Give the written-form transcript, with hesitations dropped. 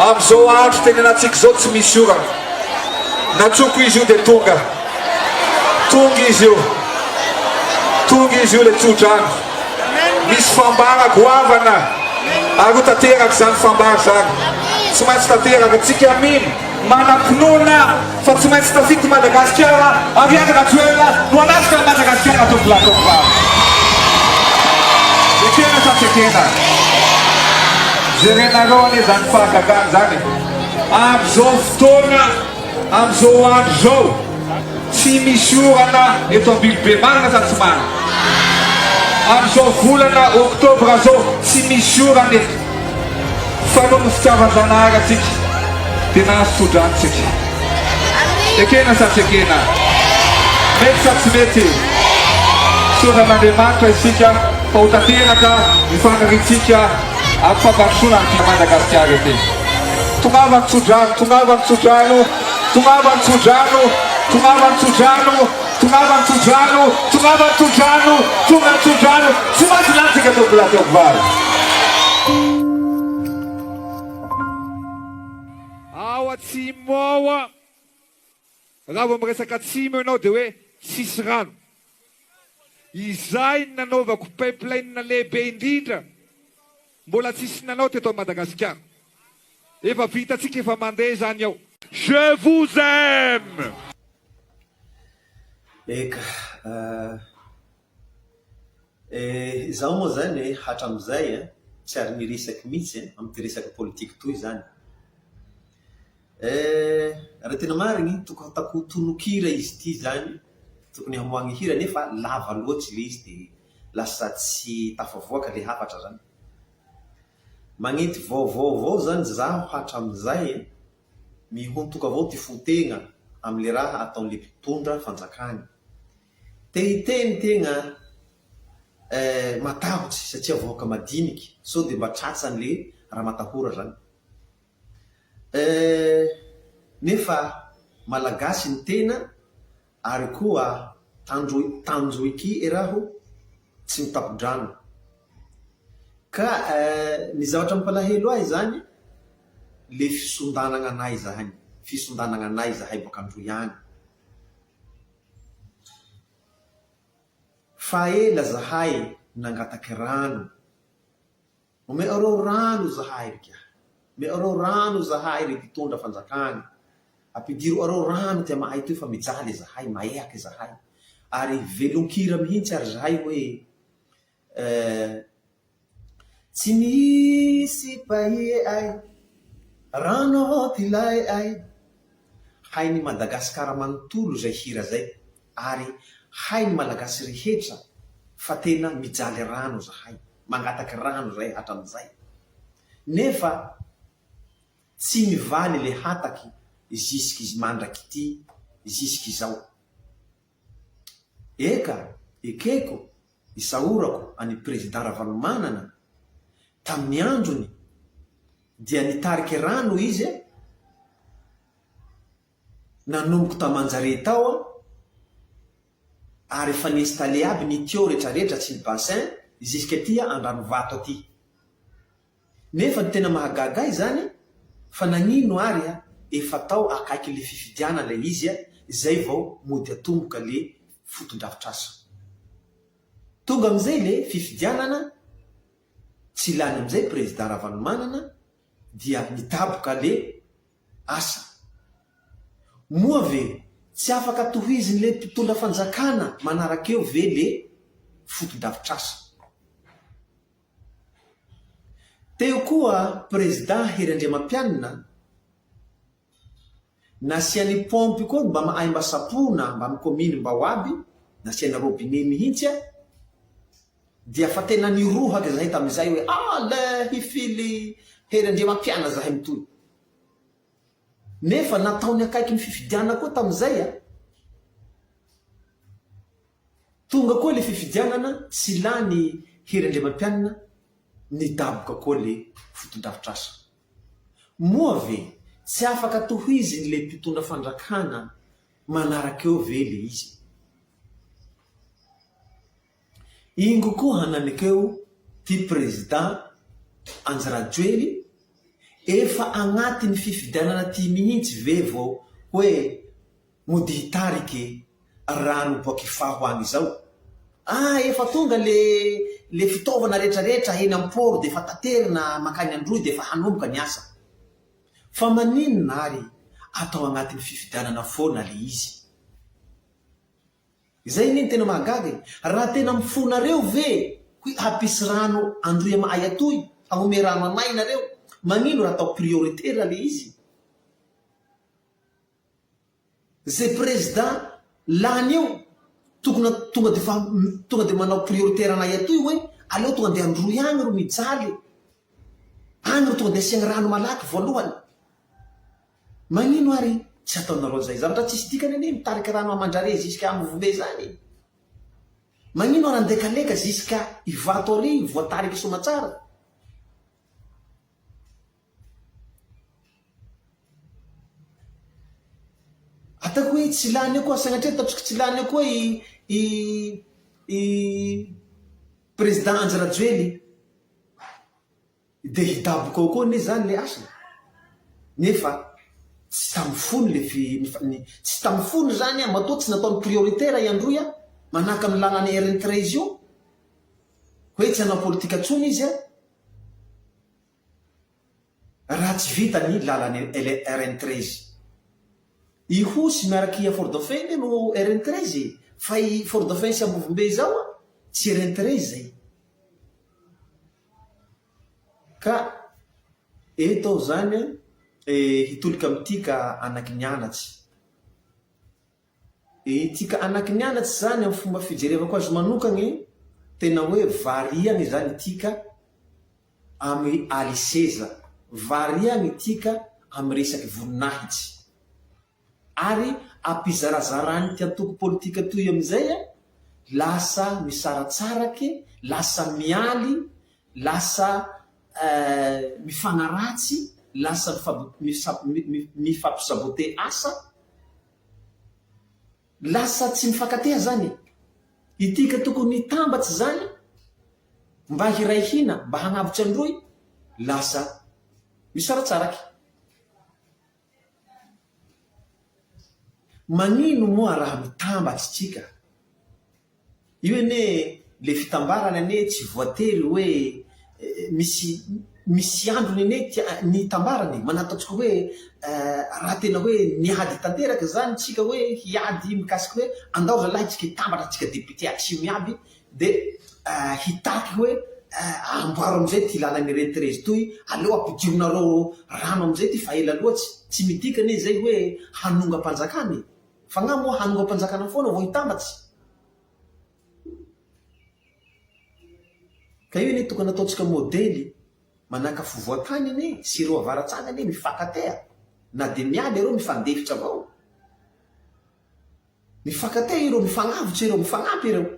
Am'izao andro tenenantsika zao tsy misy orana. Natsoko izy io dia tonga izy io. Tonga izy io le tsodrano. Misy fambara goavana. Ary ho tanteraka zany fambara zany. Tsy maintsy tanteraka tsika mino. Manam-pinoana fa tsy maintsy tafity Madagasikara. Ariagana toerana no anatika Madagasikara tovolahy. Ekena sa tsy ekena. Jerenareo ane zany fahagagana zany. Am'izao fotoana, am'izao andro zao, tsy misy orana eto Ambilobe, marina sa tsy marina? Am'izao volana oktobra zao, tsy misy orana eto. Fa no ny fitiavan-janahary atsika, dia nahazo tsodranotsika. Ekena sa tsy ekena? Mety sa tsy mety? Soran'Andriamanitra isika fa ho tanteraka mifanaritsika amin'ny fampandrosoana ny Madagasikara ety. Tongava ny tsodrano, tongava ny tsodrano, tongava ny tsodrano, tongava ny tsodrano, tongava ny tsodrano, tongava ny tsodrano, tonga ny tsodrano. Tsy maintsy lantsika tompolahy teokovary. Ao atsimo ao raha vao miresaka atsimo ianao dia hoe tsisy rano. Izay nanaovako pipeline lehibe indrindra mbola tsisy nanao teto Madagasikara. Efa vitatsika efa mandeha zany ao. Je vous aime. Eka, zaho moa zany hatramizay tsy ary miresaky mihitsy amin'ny resaka politika toy zany. Raha tena marigny tokony hatako tonokira izy ity zany, tokony hamoagny hira nefa lava loatsy le izy dia lasa tsy tafavoaka le hafatra zany. Magnety vaovao zany zaho hatramizay mihontoka avao ty fotena amin'le raha ataon'le mpitondra fanjakany. Te hiteny tegna matahotsy satria vahoaka madiniky so dia mba tratsan'le raha matahora zany. Nefa malagasy ny tena ary koa tanjoiky eraho tsy mitapodrano. Ka ny zavatra mampalahelo ahy zany le fisondanana anay zahany, fisondanana anay zahay baka Androiany. Fa ela zahay nangataky rano. Ome areo rano zahay rika. Me areo rano zahay re mpitondra fanjakana. Ampidiro areo rano ty amahay toy fa mijaly zahay, maeaky zahay. Ary velonkira mihitsy ary zahay hoe tsy misy paie ay, rano ty lay ay. Hainy Madagasikara manontolo zay hira zay. Ary hainy malagasy rehetra fa tena mijaly rano zahay, mangataky rano zay hatramizay. Nefa tsy mivaly le hataky zisiky mandraky ty, zisiky zao. Eka, ekeko, isaorako any Président Ravalomanana tamin'ny androny dia nitariky rano izy nanomboky tamanjare tao ary efa niinstalle aby ny tuyau rehetrarehetra tsy ny bassin jusque aty Andranovato aty. Nefa ny tena mahagagay zany fa nagnino ary efa tao akaiky le fifidiana le izy zay vao mody atomboka le foton-drafitr'asa. Tonga amizay le fifidianana tsy lany amizay Président Ravalomanana dia nitaboka le asa. Moa ve tsy afaka tohiziny le mpitondra fanjakana manarakeo ve le foton-drafitr'asa. Teo koa Président Herandriamampianina nasiany pompe koa mba mahay mba sapona mba mikominy mba ho aby, nasiany robinet mihitsy dia fa tena nirohaky zahay tamizay hoe le hifily Herandriamampianina zahay mitoy. Nefa nataony akaiky ny fifidiana koa tamizay tonga koa le fifidianana tsy lany Herandriamampianina nidaboka koa le foton-drafitr'asa. Moa ve tsy afaka tohiziny le mpitondra fandrakana manarakeo ve le izy. Ingo koa hananakeo ty Président Andry Rajoely efa agnatin'ny fifidianana ty mihitsy ve vao hoe mody hitarike rano boakifaho agny zao. Efa tonga le fitaovana rehetrarehetra eny am-poro de fa taterina makany androy de fa hanomboka ny asa. Fa maninona ary atao agnatin'ny fifidianana foana le izy. Zay niny tena mahagaga. Raha tena mifonareo ve hoe hampisy rano androy amahay atoy, hagnome rano anay nareo, magnino raha atao prioritaire le izy. Zay président lany eo tonga de manao prioritaire anay atoy hoe aleo tonga de androy agny ro mijaly agny ro tonga de asiagny rano malaky voalohany. Magnino ary tsy ataonareo zay zavatra tsisy dikany anie mitariky rano amandrare ziska amivombe zany. Magnino ary andekaleka ziska ivato ary voatariky somatsara. Atako hoe tsy lany eo koa sagnatria tatroko tsy lany eo koa i président Andry Rajoely de hidaboka ao koa ne zany le asany. Nefa tsy tamifony tsy tamifony zany matoa tsy nataony prioritaire iandroy manaka amin'ny lalany RN13 io hoe tsy hanao politika tsony izy raha tsy vita ny lalany RN13. I Hosy miaraky a Fort-Dauphin no RN13 fa i Fort-Dauphin sy Ambovombe zao tsy RN13 zay. Ka eto zany hitolika amitika anaky nianatsy. Tika anaky nianatsy zany amin'ny fomba fijerevako azy manokagny tena hoe variagny zany tika amy aliseza, variagny tika amy resaky voninahitsy. Ary ampizarazarany ty antoko politika toy amizay lasa misaratsaraky, lasa mialy, lasa mifagnaratsy, lasa mifampisabote asa, lasa tsy mifankatea zany. Itika tokony hitambatsy zany mba hiray hina mba hagnavitsy androy lasa misaratsaraky. Magnino moa raha mitambatsy tsika? Io ene le fitambarana ane tsy voatery hoe misy androny ane ny tambarany manataotsika hoe raha tena hoe niady tanteraky zany tsika hoe hiady mikasiky hoe andao zalahy tsika hitambatra tsika député atsimo iaby de hitaky hoe amboaro amizay ty lalany RN13 toy, aleo ampidironareo rano amizay ty fa ela loatsy. Tsy midikane zay hoe hanonga mpanjakany fa nga moa hanonga mpanjakana foana vo hitambatsy. Ka io ane tokony ataotsika modely manaka fivoakany ane sy ireo avaratsany ane mifankatea, na de mialy ireo mifandefitra avao, mifankatea ireo, mifagnavitra ireo, mifagnampy ireo.